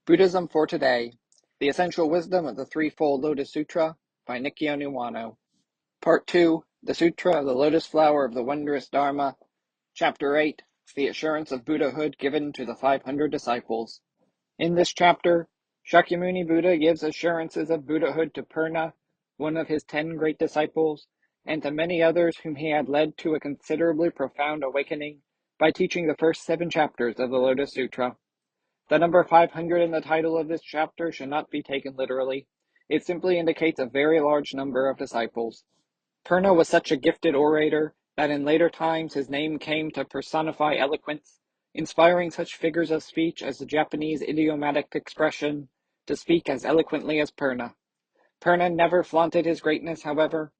Buddhism for Today, The Essential Wisdom of the Threefold Lotus Sutra by Nikkyo Niwano. Part 2, The Sutra of the Lotus Flower of the Wondrous Dharma. Chapter 8, The Assurance of Buddhahood Given to the 500 Disciples. In this chapter, Shakyamuni Buddha gives assurances of Buddhahood to Purna, one of his 10 great disciples, and to many others whom he had led to a considerably profound awakening by teaching the first 7 chapters of the Lotus Sutra. The number 500 in the title of this chapter should not be taken literally. It simply indicates a very large number of disciples. Purna was such a gifted orator that in later times his name came to personify eloquence, inspiring such figures of speech as the Japanese idiomatic expression, to speak as eloquently as Purna. Purna never flaunted his greatness, however,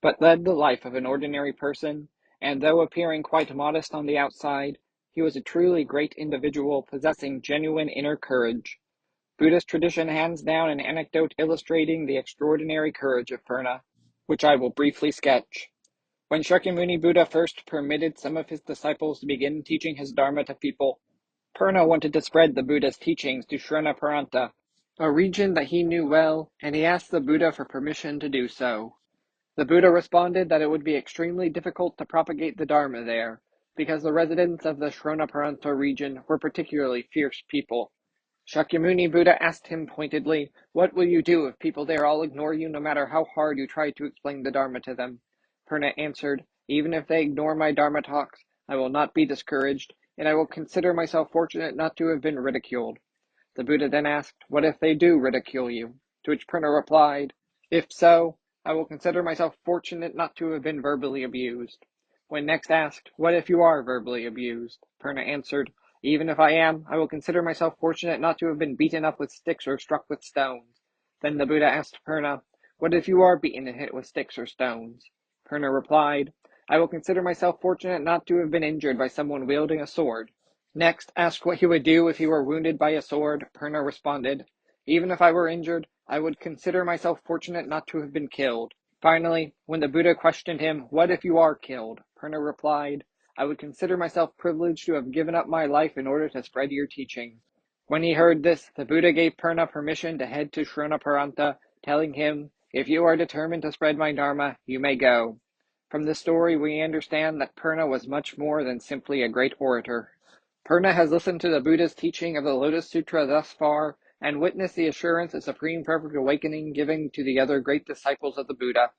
but led the life of an ordinary person, and though appearing quite modest on the outside, he was a truly great individual possessing genuine inner courage. Buddhist tradition hands down an anecdote illustrating the extraordinary courage of Purna, which I will briefly sketch. When Shakyamuni Buddha first permitted some of his disciples to begin teaching his Dharma to people, Purna wanted to spread the Buddha's teachings to Sranaparanta, a region that he knew well, and he asked the Buddha for permission to do so. The Buddha responded that it would be extremely difficult to propagate the Dharma there, because the residents of the Sranaparanta region were particularly fierce people. Shakyamuni Buddha asked him pointedly, "What will you do if people there all ignore you no matter how hard you try to explain the Dharma to them?" Purna answered, "Even if they ignore my Dharma talks, I will not be discouraged, and I will consider myself fortunate not to have been ridiculed." The Buddha then asked, "What if they do ridicule you?" To which Purna replied, "If so, I will consider myself fortunate not to have been verbally abused." When next asked, "What if you are verbally abused?" Purna answered, "Even if I am, I will consider myself fortunate not to have been beaten up with sticks or struck with stones." Then the Buddha asked Purna, "What if you are beaten and hit with sticks or stones?" Purna replied, "I will consider myself fortunate not to have been injured by someone wielding a sword." Next asked what he would do if he were wounded by a sword, Purna responded, "Even if I were injured, I would consider myself fortunate not to have been killed." Finally, when the Buddha questioned him, "What if you are killed?" Purna replied, "I would consider myself privileged to have given up my life in order to spread your teaching." When he heard this, the Buddha gave Purna permission to head to Sranaparanta, telling him, "If you are determined to spread my Dharma, you may go." From this story, we understand that Purna was much more than simply a great orator. Purna has listened to the Buddha's teaching of the Lotus Sutra thus far, and witnessed the assurance of supreme perfect awakening given to the other great disciples of the Buddha.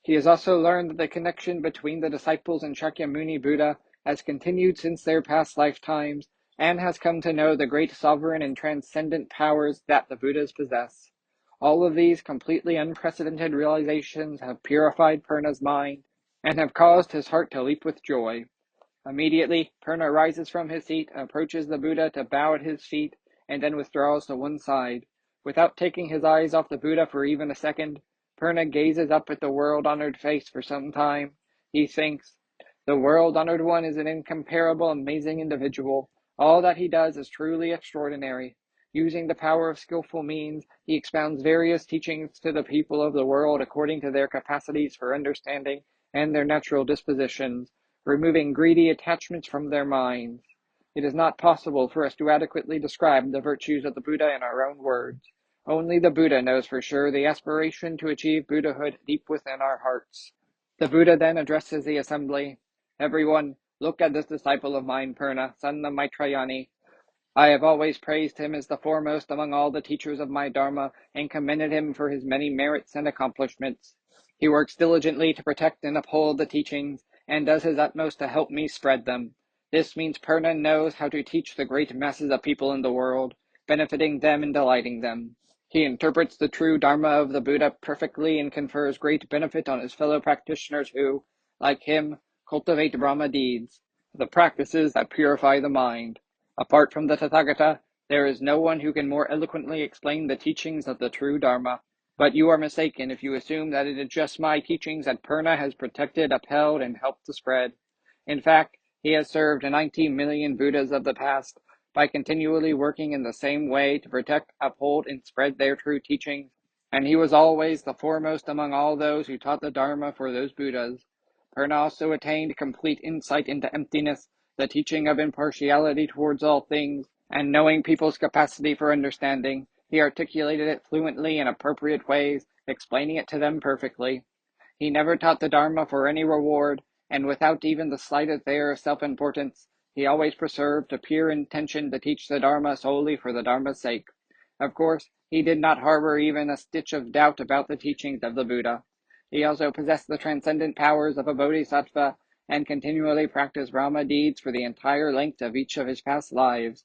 He has also learned that the connection between the disciples and Shakyamuni Buddha has continued since their past lifetimes, and has come to know the great sovereign and transcendent powers that the Buddhas possess. All of these completely unprecedented realizations have purified Purna's mind, and have caused his heart to leap with joy. Immediately, Purna rises from his seat, approaches the Buddha to bow at his feet, and then withdraws to one side. Without taking his eyes off the Buddha for even a second, Purna gazes up at the world-honored face for some time. He thinks, "The world-honored one is an incomparable, amazing individual. All that he does is truly extraordinary." Using the power of skillful means, he expounds various teachings to the people of the world according to their capacities for understanding and their natural dispositions, removing greedy attachments from their minds. It is not possible for us to adequately describe the virtues of the Buddha in our own words. Only the Buddha knows for sure the aspiration to achieve Buddhahood deep within our hearts. The Buddha then addresses the assembly. "Everyone, look at this disciple of mine, Purna, son of Maitrayani. I have always praised him as the foremost among all the teachers of my Dharma, and commended him for his many merits and accomplishments. He works diligently to protect and uphold the teachings, and does his utmost to help me spread them. This means Purna knows how to teach the great masses of people in the world, benefiting them and delighting them. He interprets the true Dharma of the Buddha perfectly and confers great benefit on his fellow practitioners who, like him, cultivate Brahma deeds, the practices that purify the mind. Apart from the Tathagata, there is no one who can more eloquently explain the teachings of the true Dharma. But you are mistaken if you assume that it is just my teachings that Purna has protected, upheld, and helped to spread. In fact, he has served 90 million Buddhas of the past by continually working in the same way to protect, uphold, and spread their true teachings, and he was always the foremost among all those who taught the Dharma for those Buddhas. Purna also attained complete insight into emptiness, the teaching of impartiality towards all things, and knowing people's capacity for understanding, he articulated it fluently in appropriate ways, explaining it to them perfectly. He never taught the Dharma for any reward, and without even the slightest air of self-importance, he always preserved a pure intention to teach the Dharma solely for the Dharma's sake. Of course, he did not harbor even a stitch of doubt about the teachings of the Buddha. He also possessed the transcendent powers of a bodhisattva and continually practiced Brahma deeds for the entire length of each of his past lives.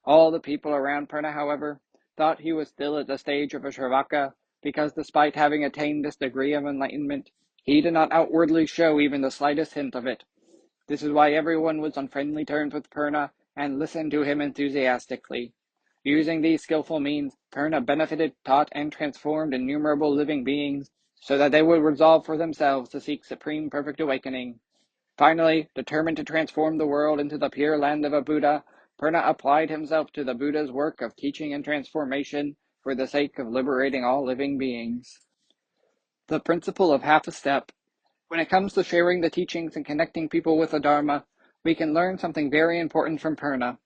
All the people around Purna, however, thought he was still at the stage of a Shravaka, because despite having attained this degree of enlightenment, he did not outwardly show even the slightest hint of it. This is why everyone was on friendly terms with Purna and listened to him enthusiastically. Using these skillful means, Purna benefited, taught, and transformed innumerable living beings, so that they would resolve for themselves to seek supreme perfect awakening. Finally, determined to transform the world into the pure land of a Buddha, Purna applied himself to the Buddha's work of teaching and transformation for the sake of liberating all living beings. The principle of half a step. When it comes to sharing the teachings and connecting people with the Dharma, we can learn something very important from Purna.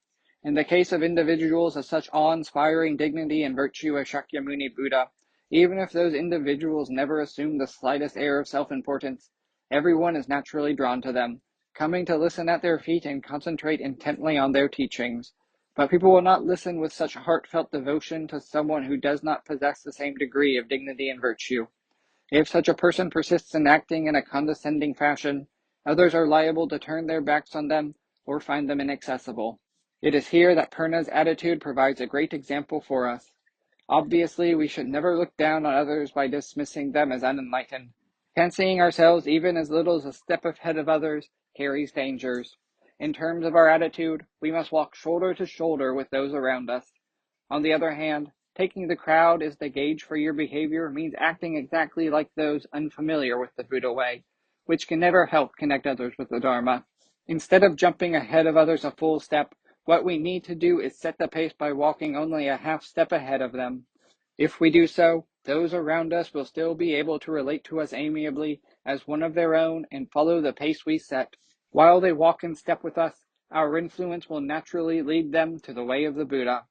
In the case of individuals of such awe-inspiring dignity and virtue as Shakyamuni Buddha, even if those individuals never assume the slightest air of self-importance, everyone is naturally drawn to them, coming to listen at their feet and concentrate intently on their teachings. But people will not listen with such heartfelt devotion to someone who does not possess the same degree of dignity and virtue. If such a person persists in acting in a condescending fashion, others are liable to turn their backs on them or find them inaccessible. It is here that Purna's attitude provides a great example for us. Obviously, we should never look down on others by dismissing them as unenlightened. Fancying ourselves even as little as a step ahead of others carries dangers. In terms of our attitude, we must walk shoulder to shoulder with those around us. On the other hand, taking the crowd as the gauge for your behavior means acting exactly like those unfamiliar with the Buddha way, which can never help connect others with the Dharma. Instead of jumping ahead of others a full step, what we need to do is set the pace by walking only a half step ahead of them. If we do so, those around us will still be able to relate to us amiably as one of their own and follow the pace we set. While they walk in step with us, our influence will naturally lead them to the way of the Buddha.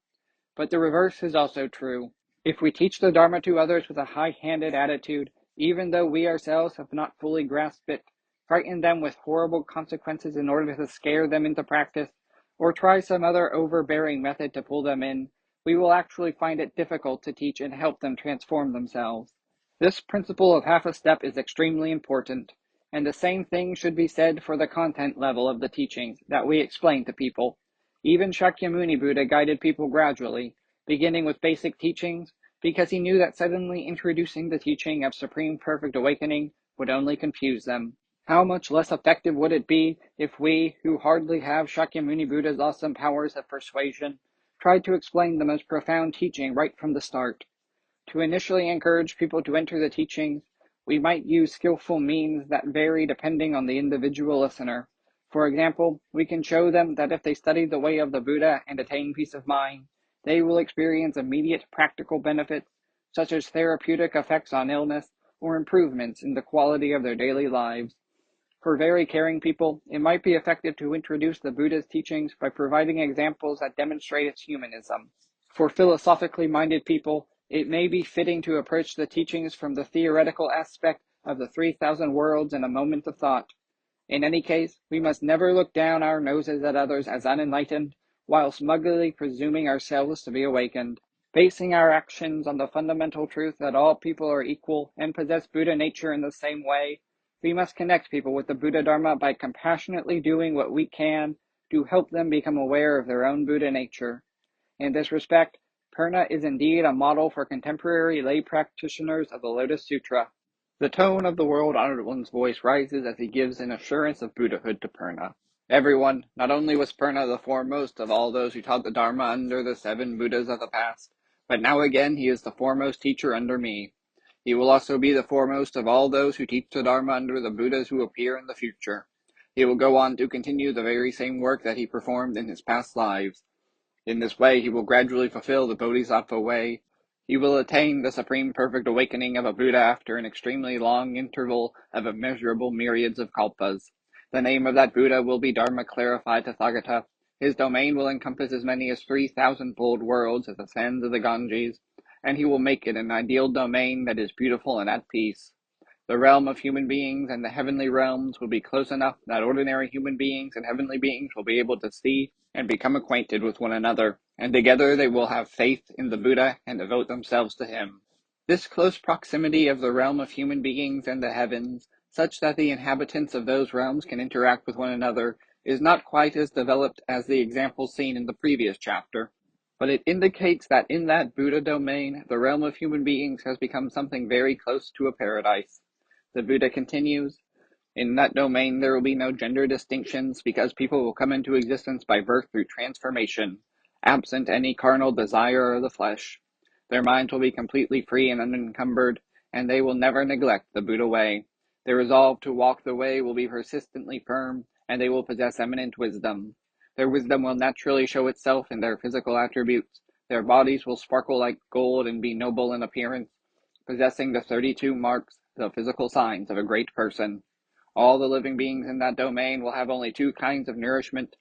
But the reverse is also true. If we teach the Dharma to others with a high-handed attitude, even though we ourselves have not fully grasped it, frighten them with horrible consequences in order to scare them into practice, or try some other overbearing method to pull them in, we will actually find it difficult to teach and help them transform themselves. This principle of half a step is extremely important, and the same thing should be said for the content level of the teachings that we explain to people. Even Shakyamuni Buddha guided people gradually, beginning with basic teachings, because he knew that suddenly introducing the teaching of Supreme Perfect Awakening would only confuse them. How much less effective would it be if we, who hardly have Shakyamuni Buddha's awesome powers of persuasion, tried to explain the most profound teaching right from the start? To initially encourage people to enter the teachings, we might use skillful means that vary depending on the individual listener. For example, we can show them that if they study the way of the Buddha and attain peace of mind, they will experience immediate practical benefits, such as therapeutic effects on illness or improvements in the quality of their daily lives. For very caring people, it might be effective to introduce the Buddha's teachings by providing examples that demonstrate its humanism. For philosophically minded people, it may be fitting to approach the teachings from the theoretical aspect of the 3,000 worlds in a moment of thought. In any case, we must never look down our noses at others as unenlightened, while smugly presuming ourselves to be awakened. Basing our actions on the fundamental truth that all people are equal and possess Buddha nature in the same way, we must connect people with the Buddha Dharma by compassionately doing what we can to help them become aware of their own Buddha nature. In this respect, Purna is indeed a model for contemporary lay practitioners of the Lotus Sutra. The tone of the world-honored one's voice rises as he gives an assurance of Buddhahood to Purna. Everyone, not only was Purna the foremost of all those who taught the Dharma under the 7 Buddhas of the past, but now again he is the foremost teacher under me. He will also be the foremost of all those who teach the Dharma under the Buddhas who appear in the future. He will go on to continue the very same work that he performed in his past lives. In this way, he will gradually fulfill the Bodhisattva way. He will attain the supreme perfect awakening of a Buddha after an extremely long interval of immeasurable myriads of kalpas. The name of that Buddha will be Dharma clarified Tathagata. His domain will encompass as many as 3,000-fold worlds as the sands of the Ganges, and he will make it an ideal domain that is beautiful and at peace. The realm of human beings and the heavenly realms will be close enough that ordinary human beings and heavenly beings will be able to see and become acquainted with one another, and together they will have faith in the Buddha and devote themselves to him. This close proximity of the realm of human beings and the heavens, such that the inhabitants of those realms can interact with one another, is not quite as developed as the examples seen in the previous chapter, but it indicates that in that Buddha domain, the realm of human beings has become something very close to a paradise. The Buddha continues, in that domain there will be no gender distinctions because people will come into existence by birth through transformation, absent any carnal desire of the flesh. Their minds will be completely free and unencumbered, and they will never neglect the Buddha way. Their resolve to walk the way will be persistently firm, and they will possess eminent wisdom. Their wisdom will naturally show itself in their physical attributes. Their bodies will sparkle like gold and be noble in appearance, possessing the 32 marks, the physical signs of a great person. All the living beings in that domain will have only two kinds of nourishment.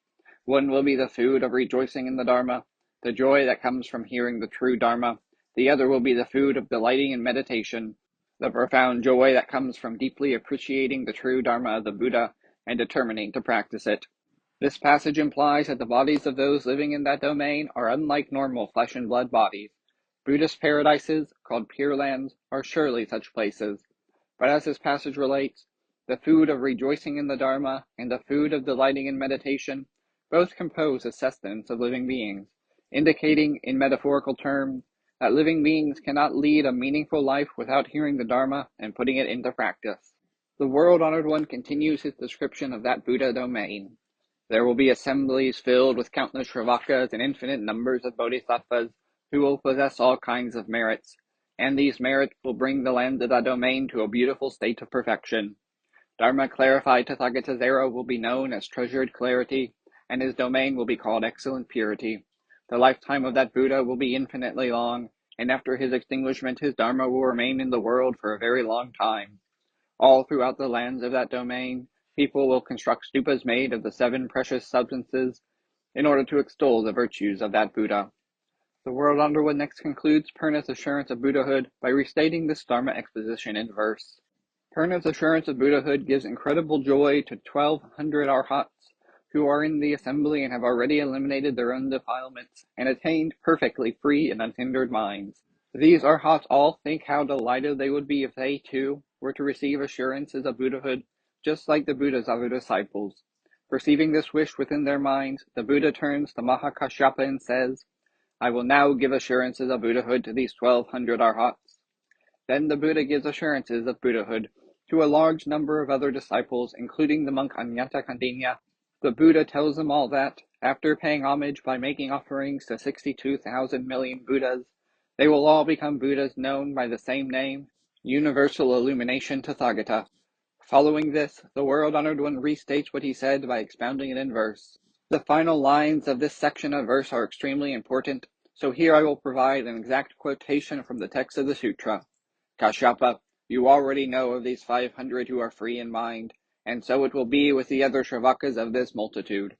One will be the food of rejoicing in the Dharma, the joy that comes from hearing the true Dharma. The other will be the food of delighting in meditation, the profound joy that comes from deeply appreciating the true Dharma of the Buddha and determining to practice it. This passage implies that the bodies of those living in that domain are unlike normal flesh and blood bodies. Buddhist paradises, called Pure Lands, are surely such places. But as this passage relates, the food of rejoicing in the Dharma and the food of delighting in meditation both compose the sustenance of living beings, indicating in metaphorical terms that living beings cannot lead a meaningful life without hearing the Dharma and putting it into practice. The World-Honored One continues his description of that Buddha domain. There will be assemblies filled with countless Shravakas and infinite numbers of Bodhisattvas who will possess all kinds of merits, and these merits will bring the land of that domain to a beautiful state of perfection. Dharma clarified Tathagata's era will be known as treasured clarity, and his domain will be called excellent purity. The lifetime of that Buddha will be infinitely long, and after his extinguishment his Dharma will remain in the world for a very long time. All throughout the lands of that domain, people will construct stupas made of the 7 precious substances in order to extol the virtues of that Buddha. The World-Honored One next concludes Purna's assurance of Buddhahood by restating this Dharma exposition in verse. Purna's assurance of Buddhahood gives incredible joy to 1,200 arhats who are in the assembly and have already eliminated their own defilements and attained perfectly free and unhindered minds. These arhats all think how delighted they would be if they, too, were to receive assurances of Buddhahood, just like the Buddha's other disciples. Perceiving this wish within their minds, the Buddha turns to Mahakashyapa and says, I will now give assurances of Buddhahood to these 1,200 arhats. Then the Buddha gives assurances of Buddhahood to a large number of other disciples, including the monk Anyata Kandinya. The Buddha tells them all that, after paying homage by making offerings to 62,000 million Buddhas, they will all become Buddhas known by the same name, Universal Illumination Tathagata. Following this, the World-Honored One restates what he said by expounding it in verse. The final lines of this section of verse are extremely important, so here I will provide an exact quotation from the text of the sutra. Kashyapa, you already know of these 500 who are free in mind, and so it will be with the other Shravakas of this multitude.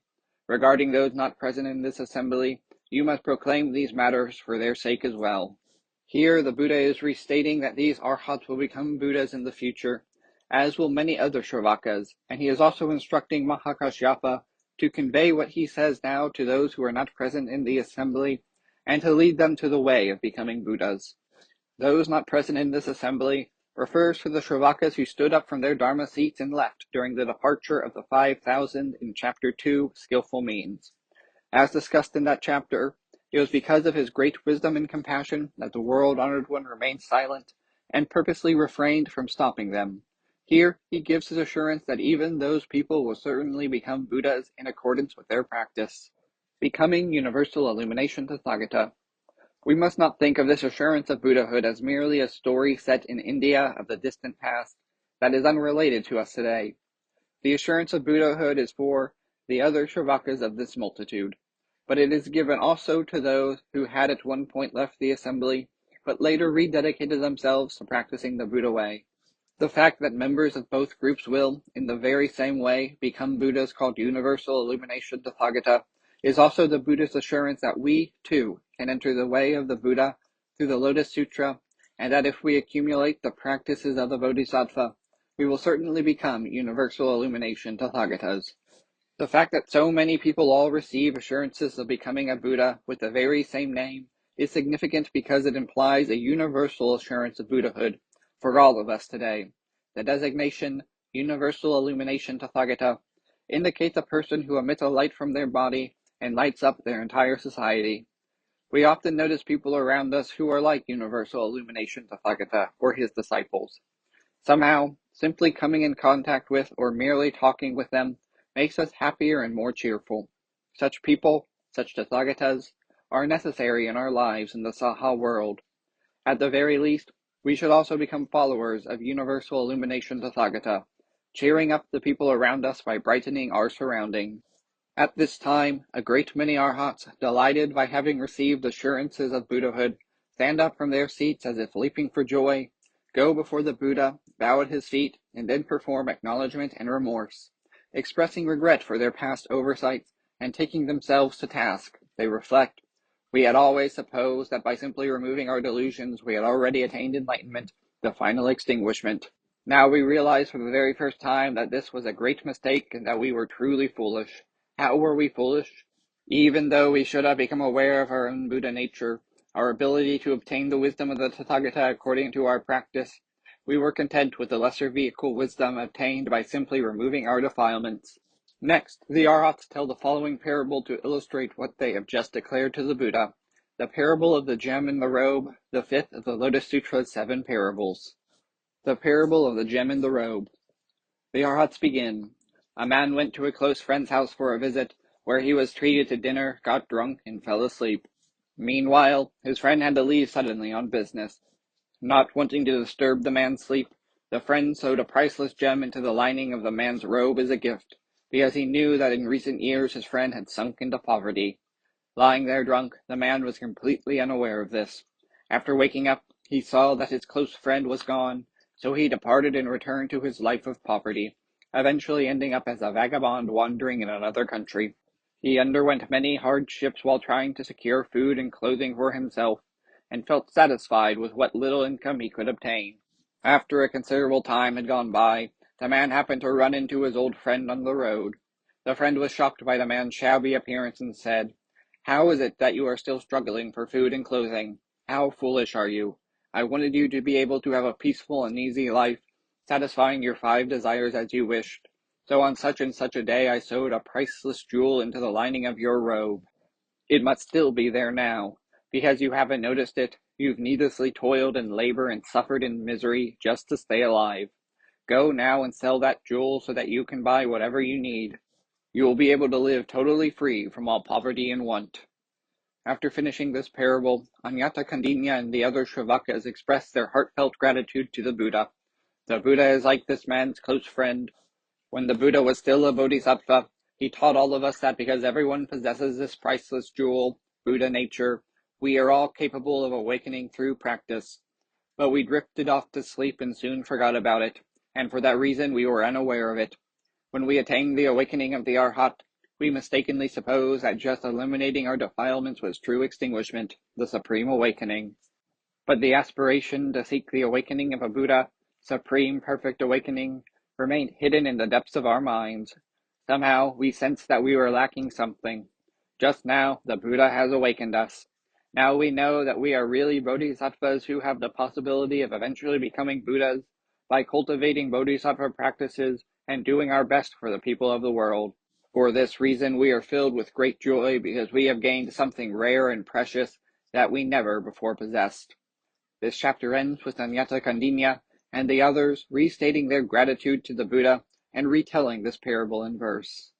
Regarding those not present in this assembly, you must proclaim these matters for their sake as well. Here the Buddha is restating that these arhats will become Buddhas in the future, as will many other Shravakas, and he is also instructing Mahakashyapa to convey what he says now to those who are not present in the assembly, and to lead them to the way of becoming Buddhas. Those not present in this assembly refers to the Shravakas who stood up from their Dharma seats and left during the departure of the 5,000 in Chapter 2, Skillful Means. As discussed in that chapter, it was because of his great wisdom and compassion that the World-Honored One remained silent and purposely refrained from stopping them. Here, he gives his assurance that even those people will certainly become Buddhas in accordance with their practice. Becoming Universal Illumination Tathagata. We must not think of this assurance of Buddhahood as merely a story set in India of the distant past that is unrelated to us today. The assurance of Buddhahood is for the other Shravakas of this multitude, but it is given also to those who had at one point left the assembly, but later rededicated themselves to practicing the Buddha way. The fact that members of both groups will, in the very same way, become Buddhas called Universal Illumination Tathagata is also the Buddha's assurance that we, too, can enter the way of the Buddha through the Lotus Sutra, and that if we accumulate the practices of the Bodhisattva, we will certainly become universal illumination Tathagatas. The fact that so many people all receive assurances of becoming a Buddha with the very same name is significant because it implies a universal assurance of Buddhahood for all of us today. The designation Universal Illumination Tathagata indicates a person who emits a light from their body and lights up their entire society. We often notice people around us who are like Universal Illumination Tathagata or his disciples. Somehow, simply coming in contact with or merely talking with them makes us happier and more cheerful. Such people, such Tathagatas, are necessary in our lives in the Saha world. At the very least, we should also become followers of Universal Illumination Tathagata, cheering up the people around us by brightening our surroundings. At this time, a great many arhats, delighted by having received assurances of Buddhahood, stand up from their seats as if leaping for joy, go before the Buddha, bow at his feet, and then perform acknowledgement and remorse. Expressing regret for their past oversights and taking themselves to task, they reflect, "We had always supposed that by simply removing our delusions we had already attained enlightenment, the final extinguishment. Now we realize for the very first time that this was a great mistake and that we were truly foolish. How were we foolish? Even though we should have become aware of our own Buddha nature, our ability to obtain the wisdom of the Tathagata according to our practice, we were content with the lesser vehicle wisdom obtained by simply removing our defilements." Next, the arhats tell the following parable to illustrate what they have just declared to the Buddha, the parable of the gem in the robe, the fifth of the Lotus Sutra's 7 parables. The parable of the gem in the robe. The arhats begin. A man went to a close friend's house for a visit, where he was treated to dinner, got drunk, and fell asleep. Meanwhile, his friend had to leave suddenly on business. Not wanting to disturb the man's sleep, the friend sewed a priceless gem into the lining of the man's robe as a gift, because he knew that in recent years his friend had sunk into poverty. Lying there drunk, the man was completely unaware of this. After waking up, he saw that his close friend was gone, so he departed and returned to his life of poverty, eventually ending up as a vagabond wandering in another country. He underwent many hardships while trying to secure food and clothing for himself, and felt satisfied with what little income he could obtain. After a considerable time had gone by, the man happened to run into his old friend on the road. The friend was shocked by the man's shabby appearance and said, "How is it that you are still struggling for food and clothing? How foolish are you? I wanted you to be able to have a peaceful and easy life, satisfying your 5 desires as you wished. So on such and such a day I sewed a priceless jewel into the lining of your robe. It must still be there now. Because you haven't noticed it, you've needlessly toiled and labored and suffered in misery just to stay alive. Go now and sell that jewel so that you can buy whatever you need. You will be able to live totally free from all poverty and want." After finishing this parable, Anyata Kandinya and the other Shravakas expressed their heartfelt gratitude to the Buddha. The Buddha is like this man's close friend. When the Buddha was still a bodhisattva, he taught all of us that because everyone possesses this priceless jewel, Buddha nature, we are all capable of awakening through practice. But we drifted off to sleep and soon forgot about it, and for that reason we were unaware of it. When we attain the awakening of the arhat, we mistakenly suppose that just eliminating our defilements was true extinguishment, the supreme awakening. But the aspiration to seek the awakening of a Buddha, supreme perfect awakening, remained hidden in the depths of our minds. Somehow we sensed that we were lacking something. Just now, the Buddha has awakened us. Now we know that we are really bodhisattvas who have the possibility of eventually becoming Buddhas by cultivating bodhisattva practices and doing our best for the people of the world. For this reason, we are filled with great joy because we have gained something rare and precious that we never before possessed. This chapter ends with Anyata Kandinya and the others restating their gratitude to the Buddha and retelling this parable in verse.